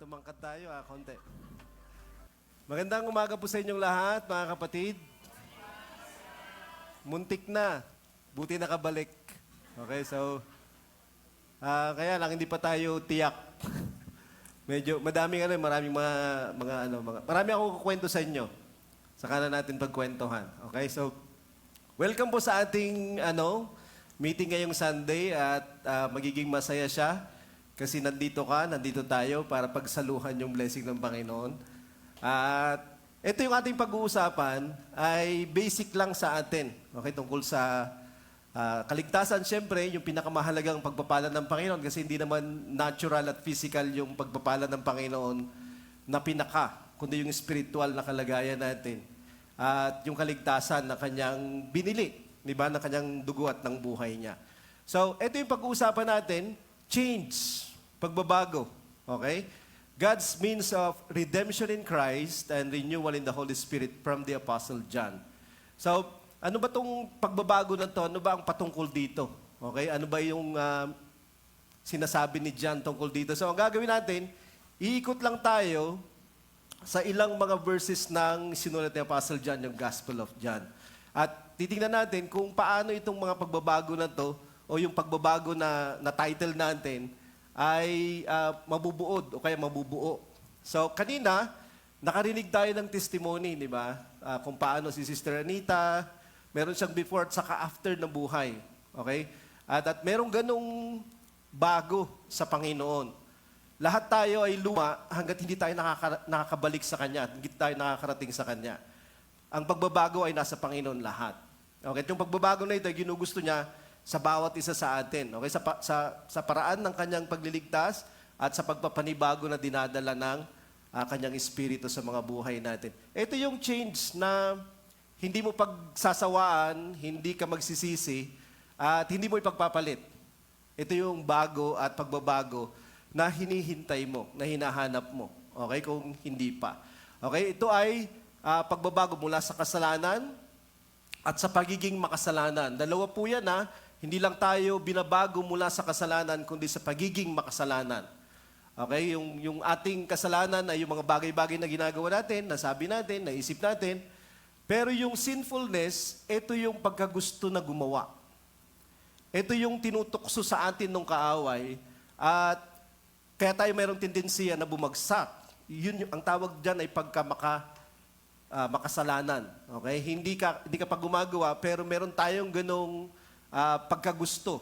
tumangkad tayo konti. Magandang umaga po sa inyong lahat, mga kapatid. Muntik na. Buti nakabalik. Okay, so, kaya lang hindi pa tayo tiyak. Medyo, maraming marami akong kukwento sa inyo. Saka na natin pagkwentuhan. Okay, so, welcome po sa ating, meeting ngayong Sunday at magiging masaya siya. Kasi nandito tayo para pagsaluhan yung blessing ng Panginoon. At ito yung ating pag-uusapan ay basic lang sa atin. Okay, tungkol sa kaligtasan, syempre, yung pinakamahalagang pagpapala ng Panginoon kasi hindi naman natural at physical yung pagpapala ng Panginoon na kundi yung spiritual na kalagayan natin. At yung kaligtasan na kanyang binili, di ba, na kanyang dugo at ng buhay niya. So, ito yung pag-uusapan natin, change, pagbabago. Okay? God's means of redemption in Christ and renewal in the Holy Spirit from the Apostle John. So, ano ba itong pagbabago na to? Ano ba ang patungkol dito? Okay? Ano ba yung sinasabi ni John tungkol dito? So, ang gagawin natin, iikot lang tayo sa ilang mga verses ng sinulat ni Apostle John, yung Gospel of John. At titingnan natin kung paano itong mga pagbabago na to o yung pagbabago na title natin ay mabubuod o kaya mabubuo. So, kanina, nakarinig tayo ng testimony, di ba? Kung paano si Sister Anita, meron siyang before at saka after na buhay. Okay? At merong ganong bago sa Panginoon. Lahat tayo ay luma hanggat hindi tayo nakakabalik sa Kanya, hindi tayo nakakarating sa Kanya. Ang pagbabago ay nasa Panginoon lahat. Okay? At yung pagbabago na ito ay ginugusto niya sa bawat isa sa atin. Okay? Sa paraan ng kanyang pagliligtas at sa pagpapanibago na dinadala ng kanyang espiritu sa mga buhay natin. Ito yung change na hindi mo pagsasawaan, hindi ka magsisisi, at hindi mo ipagpapalit. Ito yung bago at pagbabago na hinihintay mo, na hinahanap mo. Okay? Kung hindi pa. Okay? Ito ay pagbabago mula sa kasalanan at sa pagiging makasalanan. Dalawa po yan hindi lang tayo binabago mula sa kasalanan, kundi sa pagiging makasalanan. Okay? Yung ating kasalanan ay yung mga bagay-bagay na ginagawa natin, nasabi natin, naisip natin. Pero yung sinfulness, ito yung pagkagusto na gumawa. Ito yung tinutukso sa atin ng kaaway. At kaya tayo mayroong tendensiya na bumagsak. Ang tawag dyan ay makasalanan. Okay? Hindi ka pa gumagawa, pero meron tayong ganong pagkagusto.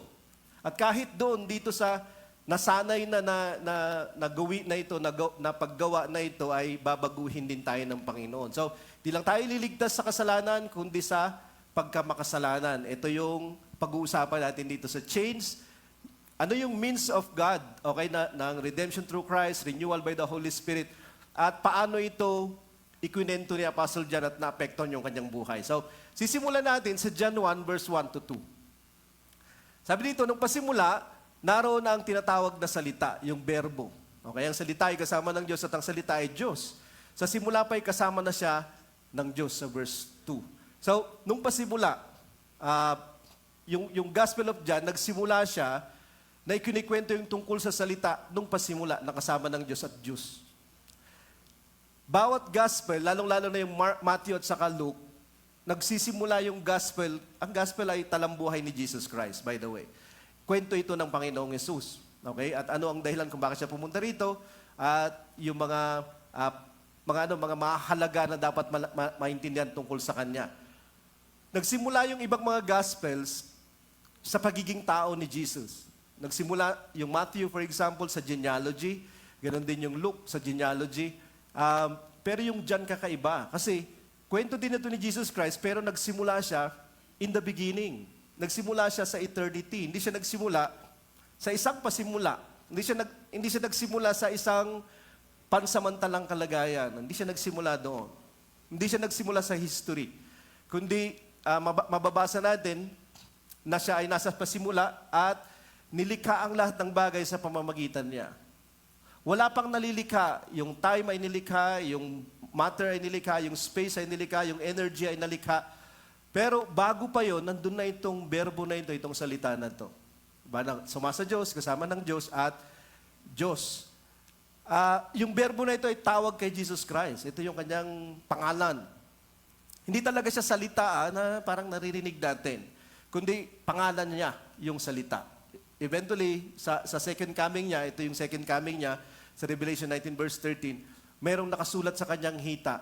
At kahit doon, dito sa nasanay na gawi na ito, na paggawa na ito, ay babaguhin din tayo ng Panginoon. So, di lang tayo liligtas sa kasalanan, kundi sa pagkamakasalanan. Ito yung pag-uusapan natin dito sa change. Ano yung means of God, okay, ng redemption through Christ, renewal by the Holy Spirit, at paano ito ikwinento ni Apostle John at naapektuhan yung kanyang buhay. So, sisimulan natin sa John 1, verse 1 to 2. Sabi dito, nung pasimula, naroon na ang tinatawag na salita, yung berbo. Okay, ang salita ay kasama ng Diyos at ang salita ay Diyos. Sa simula pa ay kasama na siya ng Diyos sa verse 2. So, nung pasimula, yung Gospel of John, nagsimula siya na ikinikwento yung tungkol sa salita nung pasimula na kasama ng Diyos at Diyos. Bawat Gospel, lalong-lalo na yung Matthew at saka Luke, nagsisimula yung gospel. Ang gospel ay talambuhay ni Jesus Christ, by the way. Kwento ito ng Panginoong Yesus. Okay? At ano ang dahilan kung bakit siya pumunta rito? At yung mga mahalaga na dapat maintindihan tungkol sa Kanya. Nagsimula yung ibang mga gospels sa pagiging tao ni Jesus. Nagsimula yung Matthew, for example, sa genealogy. Ganon din yung Luke sa genealogy. Pero yung John kakaiba. Kasi kwento din ito ni Jesus Christ, pero nagsimula siya in the beginning. Nagsimula siya sa eternity. Hindi siya nagsimula sa isang pasimula. Hindi siya nagsimula sa isang pansamantalang kalagayan. Hindi siya nagsimula doon. Hindi siya nagsimula sa history. Kundi mababasa natin na siya ay nasa pasimula at nilikha ang lahat ng bagay sa pamamagitan niya. Wala pang nalilikha. Yung time ay nilikha, yung matter ay nilikha, yung space ay nilikha, yung energy ay nalikha. Pero bago pa yon, nandun na itong berbo na ito, itong salita na ito. Sumasa Diyos, kasama ng Diyos at Diyos. Yung berbo na ito ay tawag kay Jesus Christ. Ito yung kanyang pangalan. Hindi talaga siya salita na parang naririnig natin, kundi pangalan niya yung salita. Eventually, sa second coming niya, ito yung second coming niya, sa Revelation 19 verse 13, merong nakasulat sa kanyang hita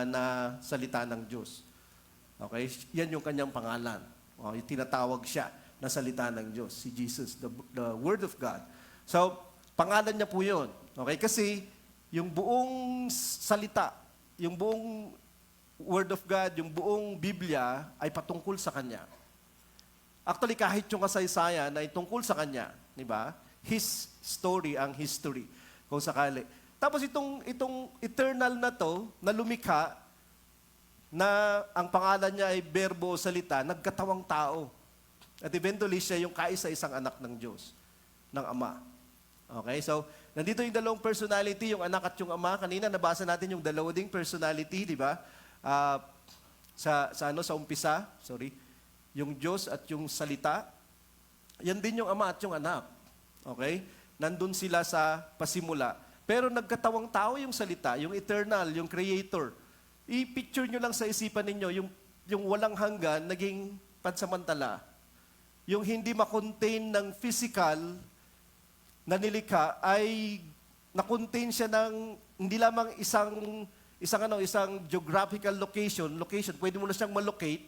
na salita ng Diyos. Okay? Yan yung kanyang pangalan. Yung tinatawag siya na salita ng Diyos, si Jesus, the Word of God. So, pangalan niya po yun. Okay? Kasi, yung buong salita, yung buong Word of God, yung buong Biblia ay patungkol sa Kanya. Actually, kahit yung kasaysayan ay tungkol sa Kanya, di ba? His story, ang history, kung sakali. Tapos itong eternal na to, na lumikha, na ang pangalan niya ay Berbo o Salita, nagkatawang tao. At eventually, siya yung kaisa-isang anak ng Diyos, ng Ama. Okay? So, nandito yung dalawang personality, yung anak at yung Ama. Kanina, nabasa natin yung dalawa ding personality, di ba? Sa umpisa, yung Diyos at yung salita, yan din yung Ama at yung anak. Okay? Nandun sila sa pasimula. Pero nagkatawang tao yung salita, yung eternal, yung creator. I-picture nyo lang sa isipan ninyo, yung walang hanggan, naging pansamantala. Yung hindi makontain ng physical na nilikha ay nakontain siya ng hindi lamang isang geographical location, pwede mo na siyang malocate.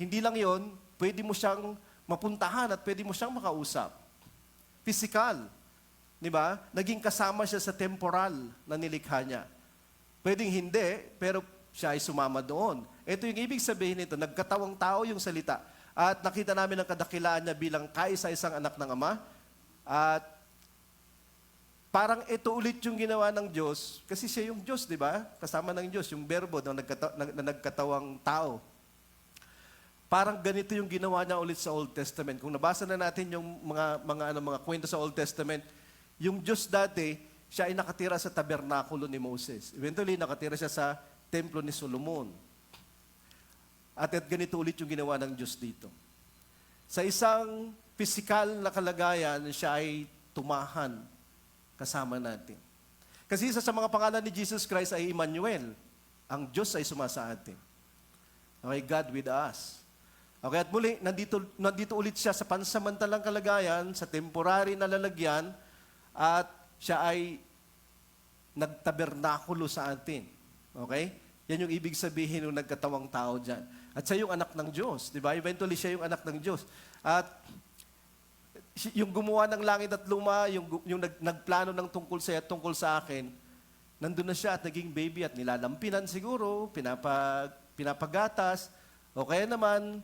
Hindi lang yon, pwede mo siyang mapuntahan at pwede mo siyang makausap. Physical. Di ba? Naging kasama siya sa temporal na nilikha niya. Pwedeng hindi, pero siya ay sumama doon. Ito yung ibig sabihin nito, nagkatawang tao yung salita. At nakita namin ang kadakilaan niya bilang kaisa-isang anak ng Ama. At parang ito ulit yung ginawa ng Diyos, kasi siya yung Diyos, di ba? Kasama ng Diyos, yung berbo na nagkatawang tao. Parang ganito yung ginawa niya ulit sa Old Testament. Kung nabasa na natin yung mga kwento sa Old Testament, yung Diyos dati, siya ay nakatira sa tabernakulo ni Moses. Eventually, nakatira siya sa templo ni Solomon. At ganito ulit yung ginawa ng Diyos dito. Sa isang physical na kalagayan, siya ay tumahan kasama natin. Kasi isa sa mga pangalan ni Jesus Christ ay Emmanuel. Ang Diyos ay sumasa atin. Okay, God with us. Okay, at muli, nandito ulit siya sa pansamantalang kalagayan, sa temporary na lalagyan, at siya ay nagtabernakulo sa atin. Okay? Yan yung ibig sabihin ng nagkatawang tao dyan. At siya yung anak ng Diyos. Di ba? Eventually, siya yung anak ng Diyos. At yung gumawa ng langit at luma, yung nagplano ng tungkol sa akin, nandun na siya at naging baby at nilalampinan siguro, pinapagatas, o kaya naman,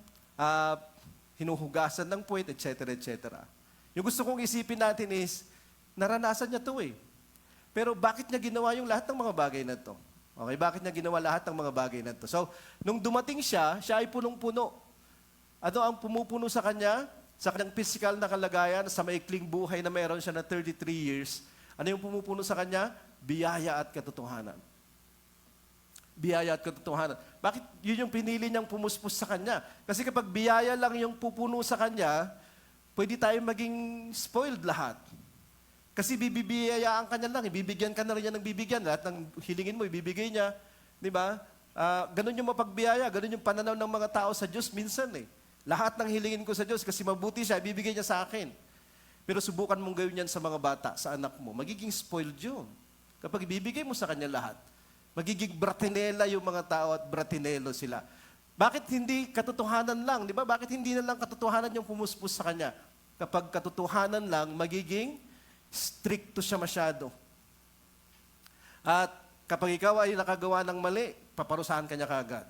hinuhugasan ng puwet, etc., etc. Yung gusto kong isipin natin is, naranasan niya to eh. Pero bakit niya ginawa yung lahat ng mga bagay na to? Okay, bakit niya ginawa lahat ng mga bagay na to? So, nung dumating siya ay punong-puno. Ano ang pumupuno sa kanya? Sa kanyang physical na kalagayan, sa maikling buhay na meron siya na 33 years, ano yung pumupuno sa kanya? Biyaya at katotohanan. Biyaya at katotohanan. Bakit yun yung pinili niyang pumuspos sa kanya? Kasi kapag biyaya lang yung pupuno sa kanya, pwede tayong maging spoiled lahat. Kasi bibibiyayaan ka niya lang, ibibigyan ka na rin niya ng bibigyan. Lahat ng hilingin mo, ibibigay niya. Di ba? Ganun yung mapagbiyaya, ganun yung pananaw ng mga tao sa Diyos minsan eh. Lahat ng hilingin ko sa Diyos kasi mabuti siya, ibibigay niya sa akin. Pero subukan mong gawin yan sa mga bata, sa anak mo. Magiging spoiled yun. Kapag ibibigay mo sa kanya lahat, magiging bratinela yung mga tao at bratinelo sila. Bakit hindi katotohanan lang? Di ba? Bakit hindi na lang katotohanan yung pumuspos sa kanya? Kapag katotohanan lang, magiging stricto siya masyado. At kapag ikaw ay nakagawa ng mali, paparusahan ka niya kaagad.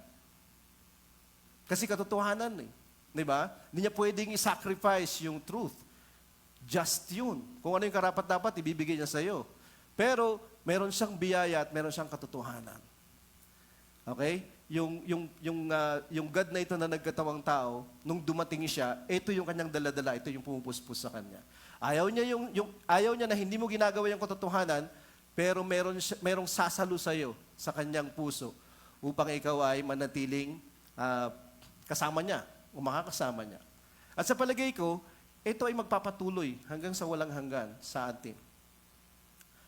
Kasi katotohanan eh. Di ba? Hindi niya pwedeng i-sacrifice yung truth. Just yun. Kung ano yung karapat-dapat, ibibigay niya sa iyo. Pero, meron siyang biyaya at meron siyang katotohanan. Okay? Yung God na ito na nagkatawang tao, nung dumating siya, ito yung kanyang daladala, ito yung pumupuspos sa kanya. Ayaw niya na hindi mo ginagawa yung katotohanan, pero merong sasalo sa iyo sa kanyang puso upang ikaw ay manatiling kasama niya o makakasama niya. At sa palagay ko, ito ay magpapatuloy hanggang sa walang hanggan sa atin.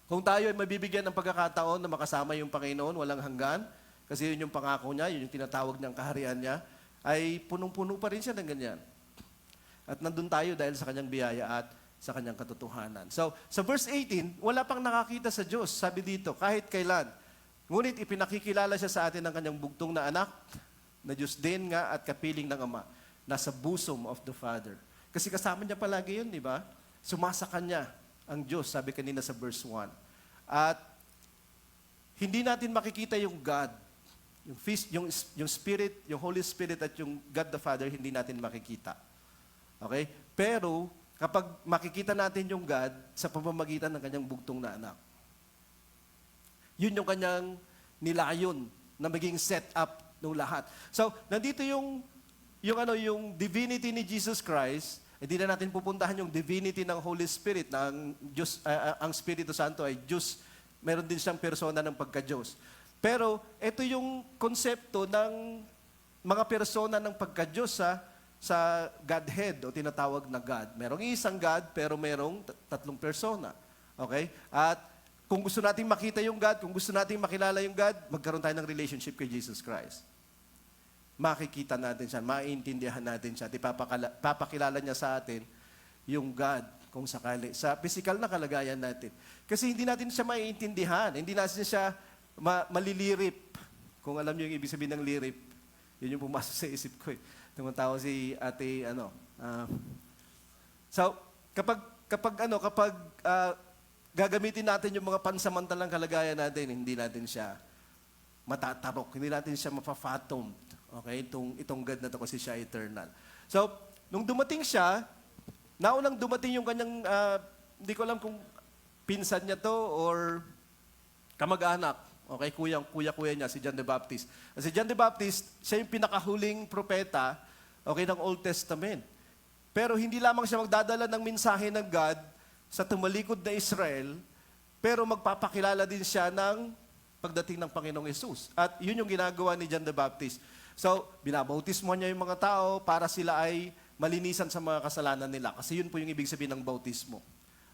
Kung tayo ay mabibigyan ng pagkakataon na makasama yung Panginoon, walang hanggan, kasi yun yung pangako niya, yun yung tinatawag niyang kaharian niya, ay punong-puno pa rin siya ng ganyan. At nandun tayo dahil sa kanyang biyaya at sa kanyang katotohanan. So, sa verse 18, wala pang nakakita sa Diyos, sabi dito, kahit kailan. Ngunit ipinakikilala siya sa atin ng kanyang bugtong na anak, na Diyos din nga at kapiling ng Ama, nasa bosom of the Father. Kasi kasama niya palagi yun, di ba? Sumasa kanya ang Diyos, sabi kanina sa verse 1. At hindi natin makikita yung God, yung Spirit, yung Holy Spirit at yung God the Father, hindi natin makikita. Okay? Pero, kapag makikita natin yung God sa pamamagitan ng kanyang bugtong na anak, yun yung kanyang nilayon na maging set up ng lahat. So, nandito yung divinity ni Jesus Christ. Hindi na natin pupuntahan yung divinity ng Holy Spirit, na ang Espiritu Santo ay Diyos. Meron din siyang persona ng pagka-Diyos. Pero, ito yung konsepto ng mga persona ng pagka-Diyos sa Godhead o tinatawag na God. Merong isang God, pero merong tatlong persona. Okay? At kung gusto nating makita yung God, kung gusto nating makilala yung God, magkaroon tayo ng relationship kay Jesus Christ. Makikita natin siya, maiintindihan natin siya, at ipapakilala niya sa atin yung God kung sakali, sa physical na kalagayan natin. Kasi hindi natin siya maiintindihan, hindi natin siya malilirip. Kung alam niyo yung ibig sabihin ng lirip, yun yung pumasok sa isip ko eh. Tumatawa si ate, So, kapag gagamitin natin yung mga pansamantalang kalagayan natin, hindi natin siya matatarok, hindi natin siya mapafathom. Okay? Itong God na to kasi siya eternal. So, nung dumating siya, naunang dumating yung kanyang, hindi ko alam kung pinsan niya to or kamag-anak. Okay? Kuya niya, si John the Baptist. At si John the Baptist, siya yung pinakahuling propeta, okay, ng Old Testament. Pero hindi lamang siya magdadala ng mensahe ng God sa tumalikod na Israel, pero magpapakilala din siya ng pagdating ng Panginoong Yesus. At yun yung ginagawa ni John the Baptist. So, binabautismo niya yung mga tao para sila ay malinisan sa mga kasalanan nila. Kasi yun po yung ibig sabihin ng bautismo.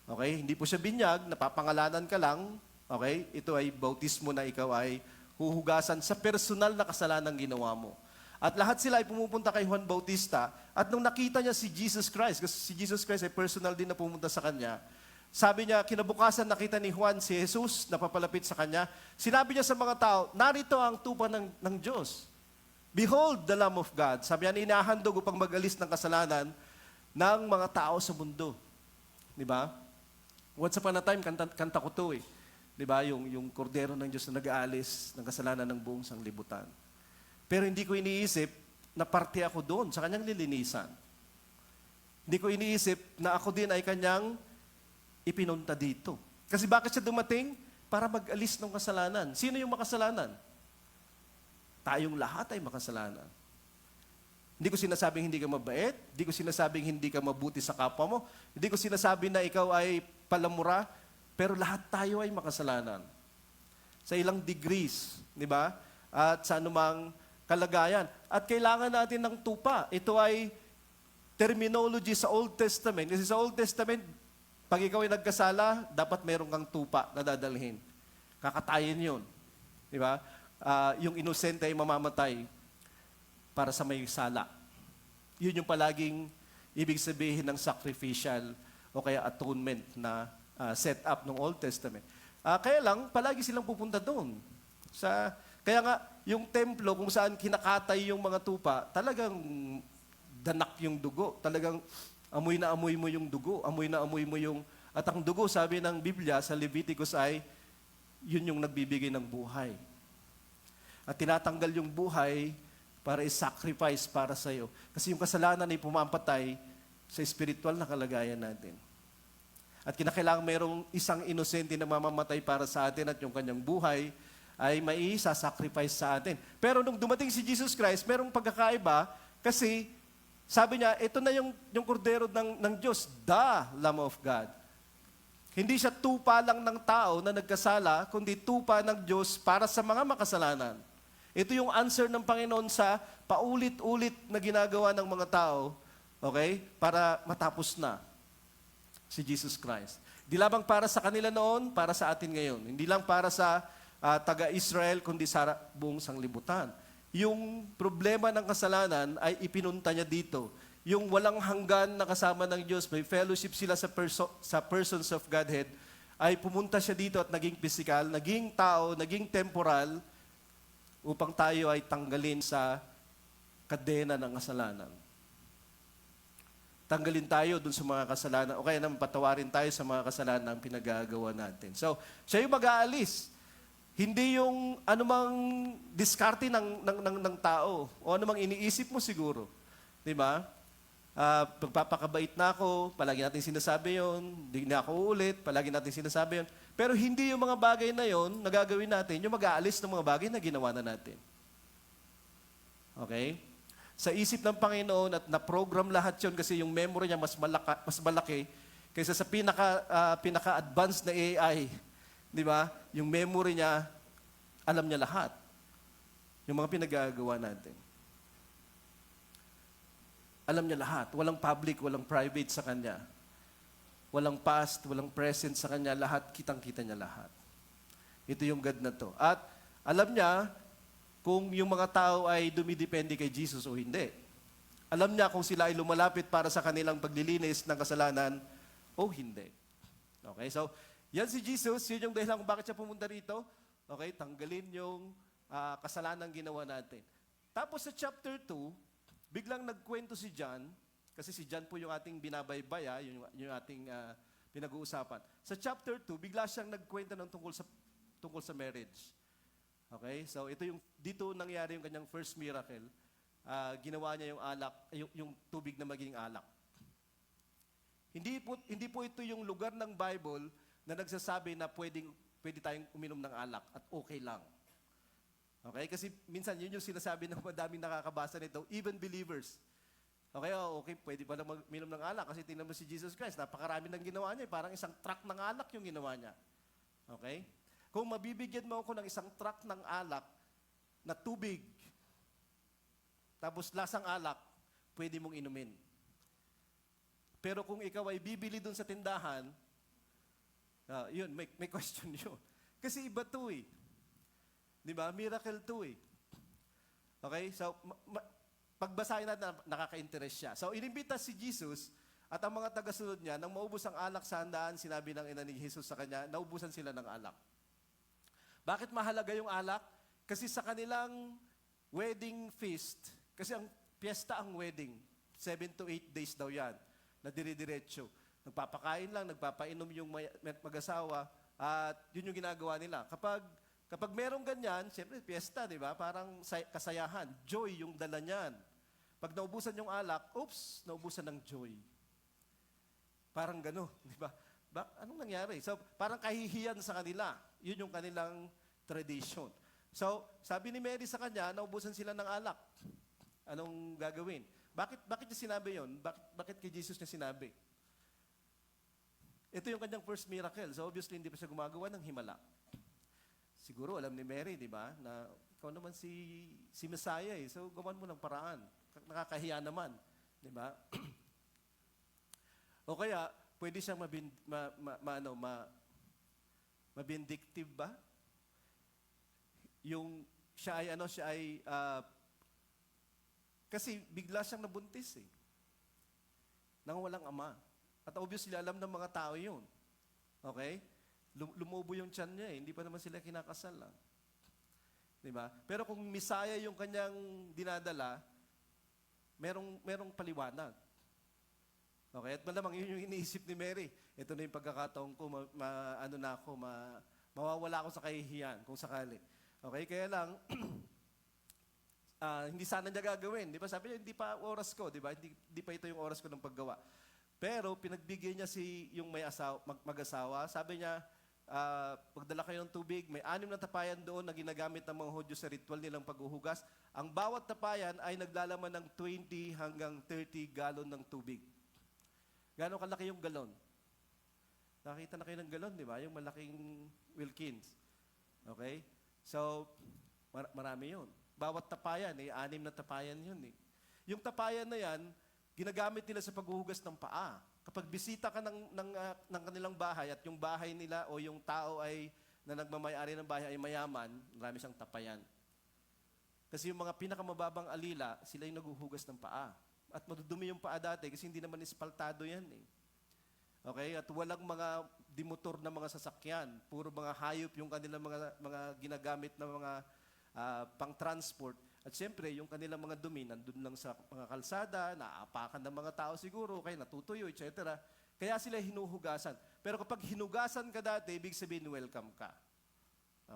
Okay? Hindi po siya binyag, napapangalanan ka lang. Okay? Ito ay bautismo na ikaw ay huhugasan sa personal na kasalanan ginawa mo. At lahat sila ay pumupunta kay Juan Bautista. At nung nakita niya si Jesus Christ, kasi si Jesus Christ ay personal din na pumunta sa kanya, sabi niya, kinabukasan nakita ni Juan si Jesus na papalapit sa kanya. Sinabi niya sa mga tao, narito ang tupa ng Diyos. Behold the Lamb of God. Sabi niya, inahandog upang mag-alis ng kasalanan ng mga tao sa mundo. Di ba? Once upon a time, kanta ko to eh. Di ba? Yung kordero ng Diyos na nag-aalis ng kasalanan ng buong sanglibutan. Pero hindi ko iniisip na parte ako doon sa kanyang lilinisan. Hindi ko iniisip na ako din ay kanyang ipinunta dito. Kasi bakit siya dumating? Para mag-alis ng kasalanan. Sino yung makasalanan? Tayong lahat ay makasalanan. Hindi ko sinasabing hindi ka mabait, hindi ko sinasabing hindi ka mabuti sa kapwa mo, hindi ko sinasabing na ikaw ay palamura, pero lahat tayo ay makasalanan. Sa ilang degrees, di ba? At sa anumang kalagayan. At kailangan natin ng tupa. Ito ay terminology sa Old Testament. Kasi sa Old Testament, pag ikaw ay nagkasala, dapat meron kang tupa na dadalhin. Kakatayin yun. Di ba? Yung inosente ay mamamatay para sa may sala. Yun yung palaging ibig sabihin ng sacrificial o kaya atonement na set up ng Old Testament. Kaya lang, palagi silang pupunta doon. Kaya nga, yung templo kung saan kinakatay yung mga tupa, talagang danak yung dugo. Talagang amoy na amoy mo yung dugo. Amoy na amoy mo yung... At ang dugo, sabi ng Biblia sa Leviticus ay, yun yung nagbibigay ng buhay. At tinatanggal yung buhay para i-sacrifice para sa iyo. Kasi yung kasalanan ay pumampatay sa spiritual na kalagayan natin. At kinakailangan mayroong isang inosente na mamamatay para sa atin at yung kanyang buhay ay mai-sacrifice sa atin. Pero nung dumating si Jesus Christ, merong pagkakaiba kasi sabi niya, ito na yung kordero ng Diyos, the Lamb of God. Hindi siya tupa lang ng tao na nagkasala, kundi tupa ng Diyos para sa mga makasalanan. Ito yung answer ng Panginoon sa paulit-ulit na ginagawa ng mga tao, okay, para matapos na si Jesus Christ. Di lamang para sa kanila noon, para sa atin ngayon. Hindi lang para sa taga-Israel, kundi sa buong sanglibutan. Yung problema ng kasalanan ay ipinunta niya dito. Yung walang hanggan na kasama ng Diyos, may fellowship sila sa persons of Godhead, ay pumunta siya dito at naging physical, naging tao, naging temporal, upang tayo ay tanggalin sa kadena ng kasalanan. Tanggalin tayo dun sa mga kasalanan, o kaya naman patawarin tayo sa mga kasalanan na pinagagawa natin. So, siya yung mag-aalis. Hindi yung anumang diskarte ng tao, o anumang iniisip mo siguro. Di ba? Pagpapakabait na ako, palagi natin sinasabi yon, hindi na ako uulit, palagi natin sinasabi yon. Pero hindi yung mga bagay na yon na gagawin natin, yung mag-aalis ng mga bagay na ginawa na natin. Okay? Sa isip ng Panginoon at na-program lahat yon kasi yung memory niya mas malaki kaysa sa pinaka-advanced na AI. Di ba? Yung memory niya, alam niya lahat. Yung mga pinagagawa natin. Alam niya lahat. Walang public, walang private sa Kanya. Walang past, walang present sa Kanya. Lahat, kitang-kita niya lahat. Ito yung God na to. At alam niya kung yung mga tao ay dumidepende kay Jesus o hindi. Alam niya kung sila ay lumalapit para sa kanilang paglilinis ng kasalanan o hindi. Okay, so yan si Jesus. Yun yung dahilan kung bakit siya pumunta rito. Okay, tanggalin yung kasalanan ginawa natin. Tapos sa chapter 2, biglang nagkwento si John, kasi si John po yung ating binabaybay, yung ating pinag-uusapan. Sa chapter 2, bigla siyang nagkwento ng tungkol sa marriage. Okay? So ito dito nangyari yung kanyang first miracle. Ginawa niya yung alak, yung tubig na maging alak. Hindi po ito yung lugar ng Bible na nagsasabi na pwede tayong uminom ng alak at okay lang. Okay? Kasi minsan, yun yung sinasabi ng madaming nakakabasa nito, even believers. Okay, pwede ba na minom ng alak? Kasi tingnan mo si Jesus Christ, napakarami ng ginawa niya. Parang isang truck ng alak yung ginawa niya. Okay? Kung mabibigyan mo ako ng isang truck ng alak na tubig, tapos lasang alak, pwede mong inumin. Pero kung ikaw ay bibili dun sa tindahan, yun, may question yun. Kasi iba to eh. Di ba? Miracle to eh. Okay? So, pagbasahin natin, nakaka-interest siya. So, inimbita si Jesus at ang mga tagasunod niya, nang maubos ang alak sa handaan, sinabi ng ina ni Jesus sa kanya, naubusan sila ng alak. Bakit mahalaga yung alak? Kasi sa kanilang wedding feast, kasi ang piyesta ang wedding, 7 to 8 days daw yan, na dire-diretso. Nagpapakain lang, nagpapainom yung mag-asawa, at yun yung ginagawa nila. Kapag merong ganyan, siyempre, piyesta, di ba? Parang kasayahan. Joy yung dala niyan. Pag naubusan yung alak, oops, naubusan ng joy. Parang gano'n, di ba? Anong nangyari? So, parang kahihiyan sa kanila. Yun yung kanilang tradition. So, sabi ni Mary sa kanya, naubusan sila ng alak. Anong gagawin? Bakit niya sinabi yun? Bakit kay Jesus niya sinabi? Ito yung kanyang first miracle. So, obviously, hindi pa siya gumagawa ng himala. Siguro alam ni Mary, di ba, na ikaw naman si Messiah eh. So, gawan mo ng paraan. Nakakahiya naman. Di ba? O kaya, pwede siyang mabindictive ba? Yung siya ay, kasi bigla siyang nabuntis eh. Nang walang ama. At obviously, alam ng mga tao yun. Okay? Lumubo yung tiyan niya eh. Hindi pa naman sila kinakasal lang. Diba? Pero kung Messiah yung kanyang dinadala, merong paliwanag. Okay? At malamang yun yung iniisip ni Mary. Ito na yung pagkakataon ko, mawawala ako sa kahihiyan kung sakali. Okay? Kaya lang, hindi sana niya gagawin. Di ba? Sabi niya, hindi pa oras ko. Di ba? Hindi pa ito yung oras ko ng paggawa. Pero pinagbigay niya yung mag-asawa. Sabi niya, pagdala kayo ng tubig, may 6 na tapayan doon na ginagamit ng mga Hudyo sa ritual nilang paghuhugas. Ang bawat tapayan ay naglalaman ng 20 hanggang 30 galon ng tubig. Gano'ng kalaki yung galon? Nakita na kayo ng galon, di ba? Yung malaking Wilkins. Okay? So, marami yun. Bawat tapayan, 6 na tapayan yun eh. Yung tapayan na yan, ginagamit nila sa paghuhugas ng paa. Kapag bisita ka ng kanilang bahay at yung bahay nila o yung tao ay na nagmamayari ng bahay ay mayaman, marami siyang tapayan. Kasi yung mga pinakamababang alila, sila yung naguhugas ng paa. At madudumi yung paa dati kasi hindi naman ispaltado yan eh. Okay? At walang mga dimotor na mga sasakyan. Puro mga hayop yung kanilang mga ginagamit na mga pang-transport. At siyempre, yung kanilang mga dumi, nandun lang sa mga kalsada, naaapakan ng mga tao siguro, kaya natutuyo, etc. Kaya sila hinuhugasan. Pero kapag hinugasan ka dati, ibig sabihin, welcome ka.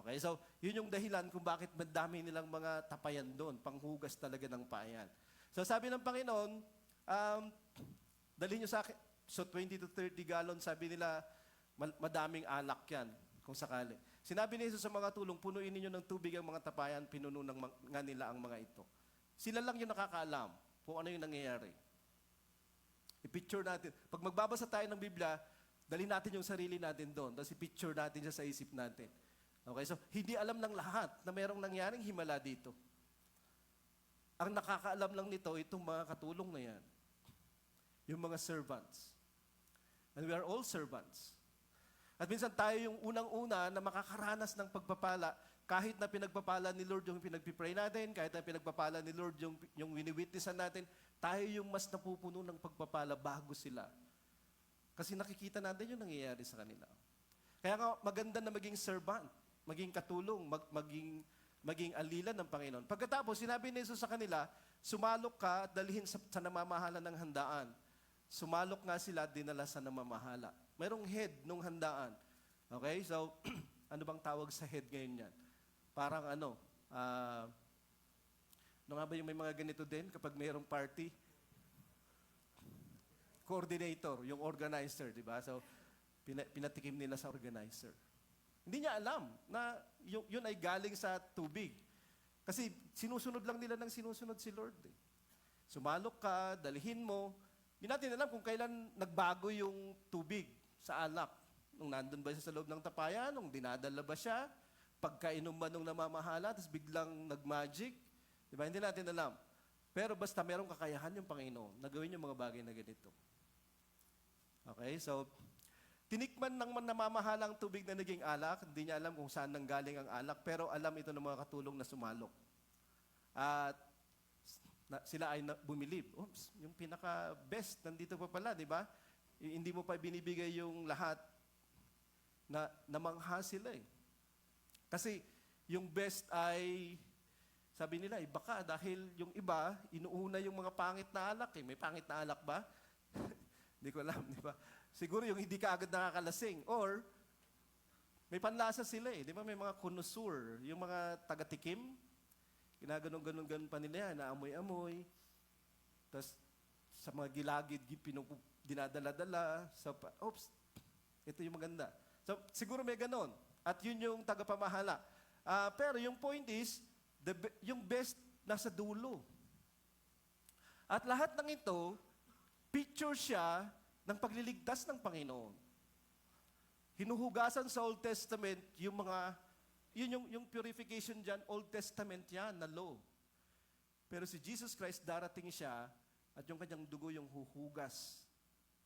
Okay? So, yun yung dahilan kung bakit madami nilang mga tapayan doon, panghugas talaga ng payan. So, sabi ng Panginoon, dalhin nyo sa akin, so 20 to 30 gallon, sabi nila, madaming alak yan, kung sakali. Sinabi ni Jesus sa mga tulong, punuin ninyo ng tubig ang mga tapayan, pinuno nga nila ang mga ito. Sila lang yung nakakaalam kung ano yung nangyayari. I-picture natin. Pag magbabasa tayo ng Biblia, dalhin natin yung sarili natin doon, tapos i-picture natin siya sa isip natin. Okay, so hindi alam ng lahat na mayroong nangyaring himala dito. Ang nakakaalam lang nito, itong mga katulong na yan. Yung mga servants. And we are all servants. At minsan tayo yung unang-una na makakaranas ng pagpapala kahit na pinagpapala ni Lord yung pinagpipray natin, kahit na pinagpapala ni Lord yung wini-witnessan natin, tayo yung mas napupuno ng pagpapala bago sila. Kasi nakikita natin yung nangyayari sa kanila. Kaya nga maganda na maging servant, maging katulong, maging alila ng Panginoon. Pagkatapos, sinabi ni Jesus sa kanila, sumalok ka at dalhin sa namamahala ng handaan. Sumalok nga sila at dinala sa namamahala. Mayroong head nung handaan. Okay? So, ano bang tawag sa head ngayon yan? Parang ano nga ba yung may mga ganito din kapag mayroong party? Coordinator, yung organizer, di ba? So, pinatikim nila sa organizer. Hindi niya alam na yun ay galing sa tubig. Kasi sinusunod lang nila ng sinusunod si Lord. Eh. Sumalok ka, dalhin mo. Hindi natin alam kung kailan nagbago yung tubig sa alak. Nung nandun ba siya sa loob ng tapayan, nung dinadala ba siya, pagkainom ba nung namamahala, tapos biglang nag-magic. Di ba? Hindi natin alam. Pero basta merong kakayahan yung Panginoon na gawin yung mga bagay na ganito. Okay? So, tinikman ng namamahalang tubig na naging alak. Hindi niya alam kung saan nanggaling ang alak, pero alam ito ng mga katulong na sumalok. At sila ay bumilib. Oops, yung pinaka-best, nandito pa pala, di ba? Hindi mo pa binibigay yung lahat na namangha sila eh. Kasi yung best ay, sabi nila, baka dahil yung iba, inuuna yung mga pangit na alak eh. May pangit na alak ba? Hindi ko alam, di ba? Siguro yung hindi ka agad nakakalasing. Or, may panlasa sila eh. Di ba may mga connoisseur, yung mga taga-tikim, ginaganon-ganon pa nila yan, naamoy-amoy. Tapos, sa mga gilagid, dinadala-dala. So, oops, ito yung maganda. So, siguro may ganon. At yun yung tagapamahala. Pero yung point is, yung best nasa dulo. At lahat ng ito, picture siya ng pagliligtas ng Panginoon. Hinuhugasan sa Old Testament yung yung purification dyan, Old Testament yan, na law. Pero si Jesus Christ, darating siya at yung kanyang dugo yung huhugas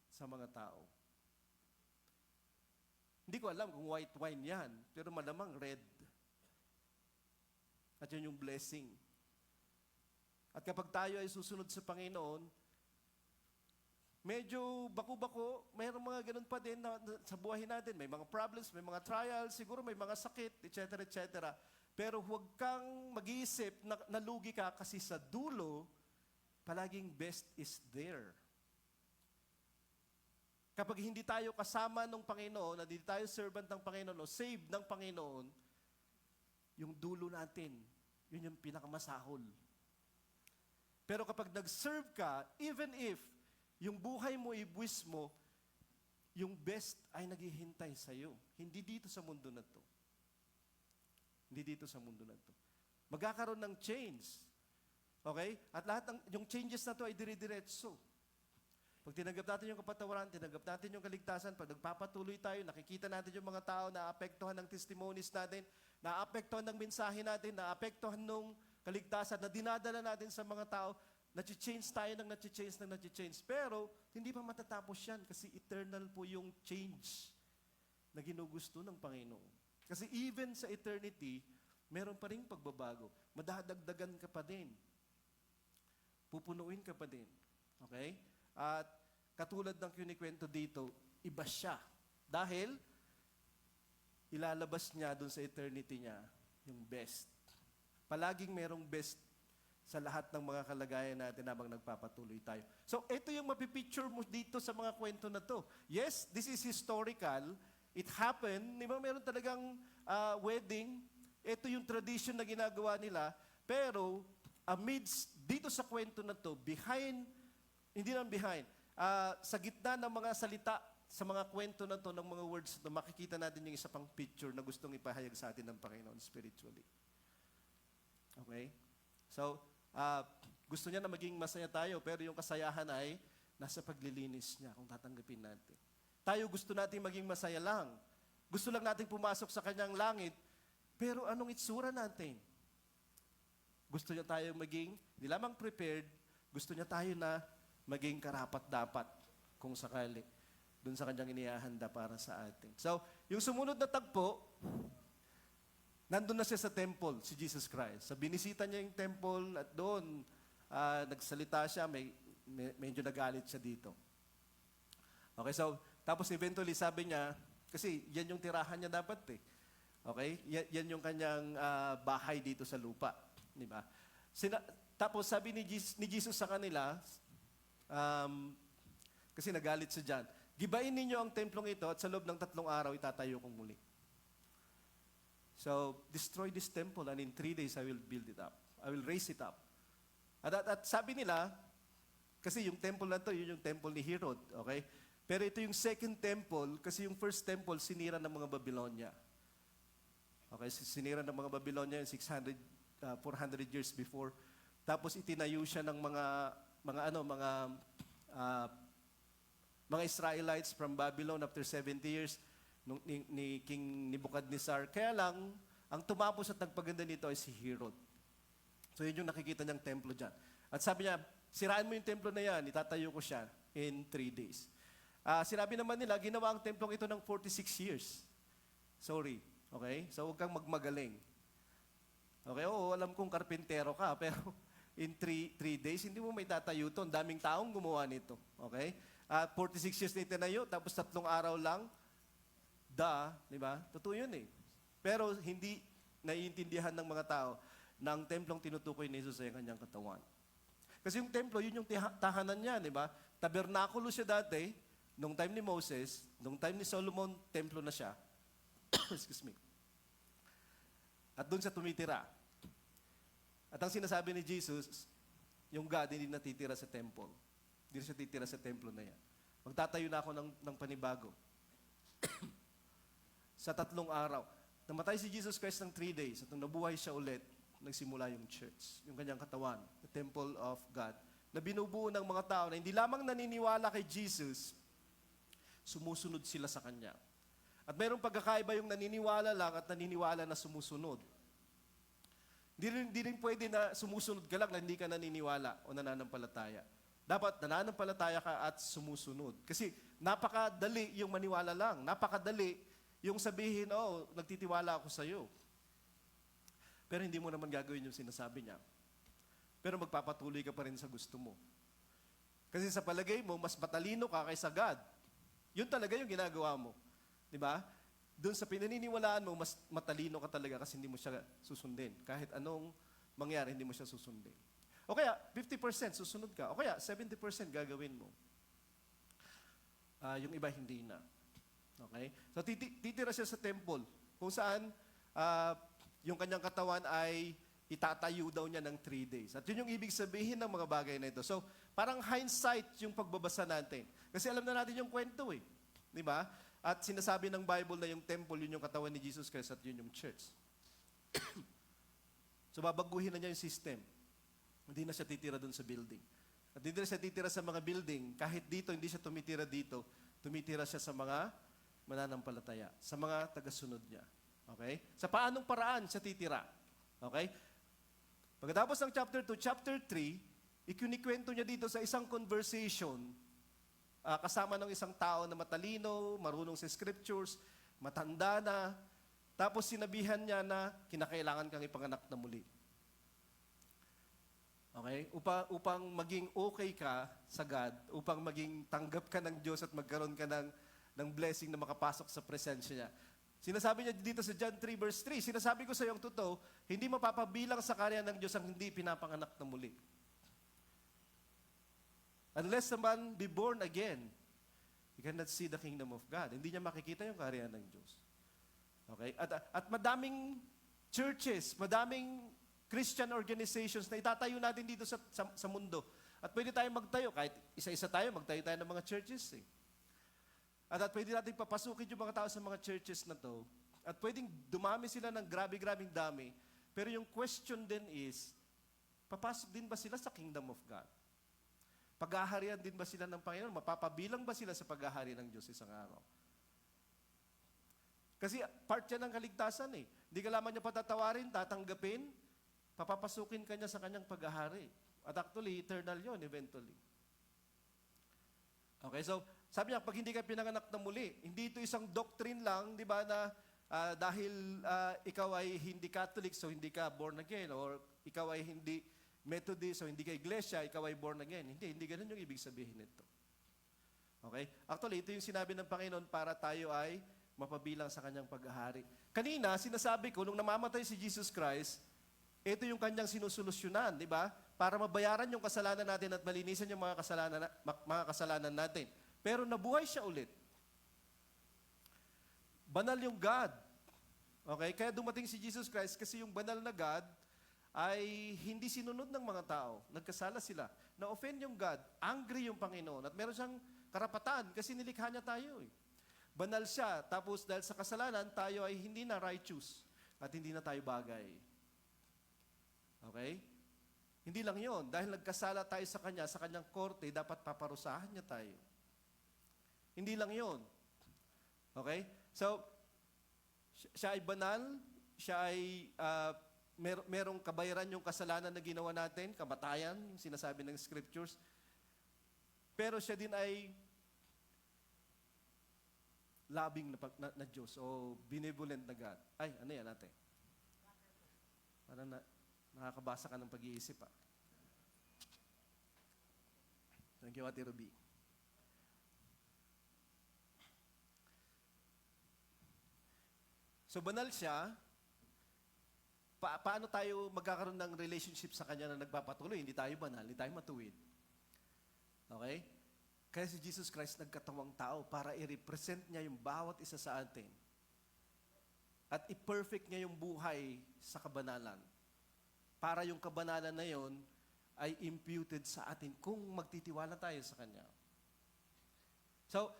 sa mga tao. Hindi ko alam kung white wine yan, pero malamang red. At yun yung blessing. At kapag tayo ay susunod sa Panginoon, medyo bako-bako, mayroong mga ganun pa din sa buhay natin. May mga problems, may mga trials, siguro may mga sakit, etc., etc. Pero huwag kang mag-iisip na nalugi ka kasi sa dulo, palaging best is there. Kapag hindi tayo kasama ng Panginoon, na hindi tayo servant ng Panginoon o saved ng Panginoon, yung dulo natin, yun yung pinakamasahol. Pero kapag nag-serve ka, even if yung buhay mo, ibwis mo, yung best ay naghihintay sa'yo. Hindi dito sa mundo na to. Hindi dito sa mundo na to. Magkakaroon ng change. Okay? At lahat ng, yung changes na to ay dire-diretso. Pag tinanggap natin yung kapatawaran, tinanggap natin yung kaligtasan, pag nagpapatuloy tayo, nakikita natin yung mga tao na apektuhan ng testimonies natin, na apektuhan ng mensahe natin, na apektuhan ng kaligtasan na dinadala natin sa mga tao, Nachi-change tayo ng nachi-change. Pero, hindi pa matatapos yan kasi eternal po yung change na ginugusto ng Panginoon. Kasi even sa eternity, meron pa rin pagbabago. Madadagdagan ka pa din. Pupunuin ka pa din. Okay? At katulad ng kinikwento dito, iba siya. Dahil, ilalabas niya dun sa eternity niya yung best. Palaging merong best sa lahat ng mga kalagayan natin habang nagpapatuloy tayo. So, ito yung mapipicture mo dito sa mga kwento na to. Yes, this is historical. It happened. Di ba, meron talagang wedding. Ito yung tradition na ginagawa nila. Pero, amidst dito sa kwento na to, sa gitna ng mga salita, sa mga kwento na to, ng mga words na makikita natin yung isa pang picture na gustong ipahayag sa atin ng Panginoon spiritually. Okay? So, gusto niya na maging masaya tayo, pero yung kasayahan ay nasa paglilinis niya kung tatanggapin natin. Tayo gusto natin maging masaya lang. Gusto lang natin pumasok sa kanyang langit, pero anong itsura natin? Gusto niya tayo maging, di lamang prepared, gusto niya tayo na maging karapat-dapat kung sakali dun sa kanyang inihahanda para sa atin. So, yung sumunod na tagpo, nandun na siya sa temple, si Jesus Christ. So, binisita niya yung temple at doon, nagsalita siya, medyo nagalit siya dito. Okay, so, tapos eventually sabi niya, kasi yan yung tirahan niya dapat eh. Okay? Yan yung kanyang bahay dito sa lupa. Di ba? Tapos sabi ni Jesus sa kanila, kasi nagalit siya dyan, gibain ninyo ang templong ito at sa loob ng 3 araw itatayo kong muli. So, destroy this temple and in 3 days I will build it up. I will raise it up. At sabi nila, kasi yung temple na to, yun yung temple ni Herod. Okay? Pero ito yung second temple, kasi yung first temple sinira ng mga Babylonia. Okay, sinira ng mga Babylonia yung 400 years before. Tapos itinayo siya ng mga Israelites from Babylon after 70 years ni King Nebuchadnezzar. Kaya lang, ang tumapos at nagpaganda nito ay si Herod. So yun yung nakikita niyang templo dyan. At sabi niya, siraan mo yung templo na yan, itatayo ko siya in 3 days. Sinabi naman nila, ginawa ang templong ito ng 46 years. Sorry. Okay? So huwag kang magmagaling. Okay? Oo, alam kong karpintero ka, pero in 3 days, hindi mo may tatayo ito. Ang daming taong gumawa nito. Okay? 46 years na itinayo, tapos 3 araw lang, di ba? Totoo yun eh. Pero hindi naiintindihan ng mga tao na ang templong tinutukoy ni Jesus ay kanyang katawan. Kasi yung templo, yun yung tahanan niya, di ba? Tabernakulo siya dati, nung time ni Moses, nung time ni Solomon, templo na siya. Excuse me. At doon siya tumitira. At ang sinasabi ni Jesus, yung God hindi natitira sa temple. Hindi siya titira sa templo na yan. Magtatayo na ako ng panibago. Sa 3 araw. Namatay si Jesus Christ ng 3 days. At nung nabuhay siya ulit, nagsimula yung church. Yung kanyang katawan, the temple of God. Na binubuo ng mga tao na hindi lamang naniniwala kay Jesus, sumusunod sila sa Kanya. At mayroong pagkakaiba yung naniniwala lang at naniniwala na sumusunod. Hindi rin pwede na sumusunod ka lang na hindi ka naniniwala o nananampalataya. Dapat nananampalataya ka at sumusunod. Kasi napakadali yung maniwala lang. Napakadali yung sabihin, nagtitiwala ako sa iyo. Pero hindi mo naman gagawin yung sinasabi niya. Pero magpapatuloy ka pa rin sa gusto mo. Kasi sa palagay mo, mas matalino ka kaysa God. Yun talaga yung ginagawa mo. Di ba? Doon sa pinaniniwalaan mo, mas matalino ka talaga kasi hindi mo siya susundin. Kahit anong mangyari, hindi mo siya susundin. O kaya, 50% susunod ka. O kaya, 70% gagawin mo. Yung iba, hindi na. Okay? So, titira siya sa temple kung saan yung kanyang katawan ay itatayo daw niya ng 3 days. At yun yung ibig sabihin ng mga bagay na ito. So, parang hindsight yung pagbabasa natin. Kasi alam na natin yung kwento eh. Di ba? At sinasabi ng Bible na yung temple, yun yung katawan ni Jesus Christ at yun yung church. So, babaguhin na niya yung system. Hindi na siya titira dun sa building. At hindi na siya titira sa mga building. Kahit dito, hindi siya tumitira dito. Tumitira siya sa mga mananampalataya. Sa mga tagasunod niya. Okay? Sa paanong paraan siya titira. Okay? Pagkatapos ng chapter 2, chapter 3, ikinikwento niya dito sa isang conversation, kasama ng isang tao na matalino, marunong sa scriptures, matanda na, tapos sinabihan niya na kinakailangan kang ipanganak na muli. Okay? Upang maging okay ka sa God, upang maging tanggap ka ng Diyos at magkaroon ka ng blessing na makapasok sa presensya niya. Sinasabi niya dito sa John 3 verse 3, sinasabi ko sa iyo ang totoo, hindi mapapabilang sa karya ng Diyos ang hindi pinapanganak na muli. Unless a man be born again, he cannot see the kingdom of God. Hindi niya makikita yung karya ng Diyos. Okay? At madaming churches, madaming Christian organizations na itatayo natin dito sa mundo. At pwede tayong magtayo, kahit isa-isa tayo, magtayo tayo ng mga churches. At pwede natin papasukin yung mga tao sa mga churches na to. At pwedeng dumami sila ng grabe-grabing dami. Pero yung question din is, papasok din ba sila sa kingdom of God? Paghaharian din ba sila ng Panginoon? Mapapabilang ba sila sa paghahari ng Diyos isang araw? Kasi part yan ng kaligtasan eh. Hindi ka lamang niya patatawarin, tatanggapin, papapasukin ka niya sa kanyang paghahari. At actually, eternal yon eventually. Okay, so sabi niya, pag hindi ka pinanganak na muli, hindi ito isang doctrine lang, di ba, na dahil ikaw ay hindi Catholic, so hindi ka born again, or ikaw ay hindi Methodist, so hindi ka iglesia, ikaw ay born again. Hindi ganun yung ibig sabihin nito. Okay? Actually, ito yung sinabi ng Panginoon para tayo ay mapabilang sa kanyang paghahari. Kanina, sinasabi ko, nung namamatay si Jesus Christ, ito yung kanyang sinusolusyonan, di ba? Para mabayaran yung kasalanan natin at malinisan yung mga kasalanan natin. Pero nabuhay siya ulit. Banal yung God. Okay? Kaya dumating si Jesus Christ kasi yung banal na God ay hindi sinunod ng mga tao. Nagkasala sila. Na-offend yung God. Angry yung Panginoon. At meron siyang karapatan kasi nilikha niya tayo. Banal siya. Tapos dahil sa kasalanan, tayo ay hindi na righteous. At hindi na tayo bagay. Okay? Hindi lang yon. Dahil nagkasala tayo sa Kanya, sa Kanyang korte, dapat paparusahan niya tayo. Hindi lang yon. Okay? So, siya ay banal. Siya ay merong kabayaran yung kasalanan na ginawa natin, kamatayan, yung sinasabi ng scriptures. Pero siya din ay loving na Diyos o benevolent na God. Ay, ano yan natin? Parang nakakabasa ka ng pag-iisip pa. Thank you, Ate Ruby. So, banal siya. Paano tayo magkakaroon ng relationship sa Kanya na nagpapatuloy? Hindi tayo banal, hindi tayo matuwid. Okay? Kaya si Jesus Christ nagkatawang tao para i-represent niya yung bawat isa sa atin. At i-perfect niya yung buhay sa kabanalan. Para yung kabanalan na yon ay imputed sa atin kung magtitiwala tayo sa Kanya. So,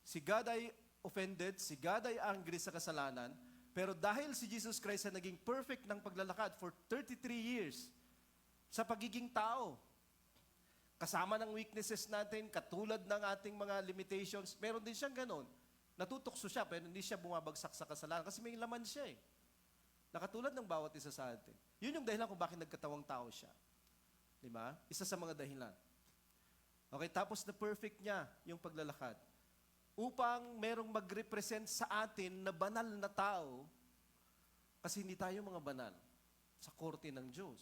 si God ay offended, si God ay angry sa kasalanan, pero dahil si Jesus Christ ay naging perfect ng paglalakad for 33 years sa pagiging tao, kasama ng weaknesses natin, katulad ng ating mga limitations, meron din siyang ganon. Natutokso siya, pero hindi siya bumabagsak sa kasalanan kasi may laman siya eh. Nakatulad ng bawat isa sa atin. Yun yung dahilan kung bakit nagkatawang tao siya. Di ba? Isa sa mga dahilan. Okay, tapos na perfect niya yung paglalakad. Upang merong mag-represent sa atin na banal na tao, kasi hindi tayo mga banal sa korte ng Diyos.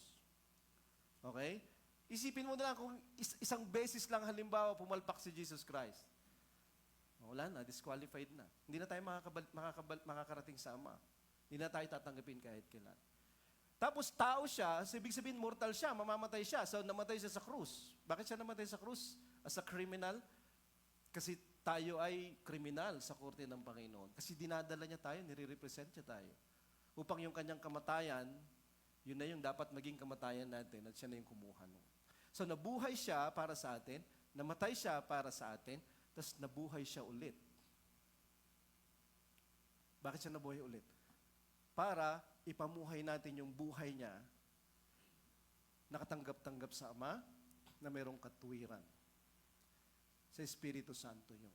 Okay? Isipin mo na lang kung isang beses lang halimbawa pumalpak si Jesus Christ. Wala na, disqualified na. Hindi na tayo makakarating sa Ama. Hindi na tayo tatanggapin kahit kailan. Tapos tao siya, so ibig sabihin mortal siya, mamamatay siya. So namatay siya sa krus. Bakit siya namatay sa krus? As a criminal? Kasi tayo ay kriminal sa korte ng Panginoon. Kasi dinadala niya tayo, nire-represent niya tayo. Upang yung kanyang kamatayan, yun na yung dapat maging kamatayan natin at siya na yung kumuha nun. So nabuhay siya para sa atin, namatay siya para sa atin, tapos nabuhay siya ulit. Bakit siya nabuhay ulit? Para ipamuhay natin yung buhay niya, nakatanggap-tanggap sa Ama, na mayroong katuwiran. Sa Espiritu Santo yun.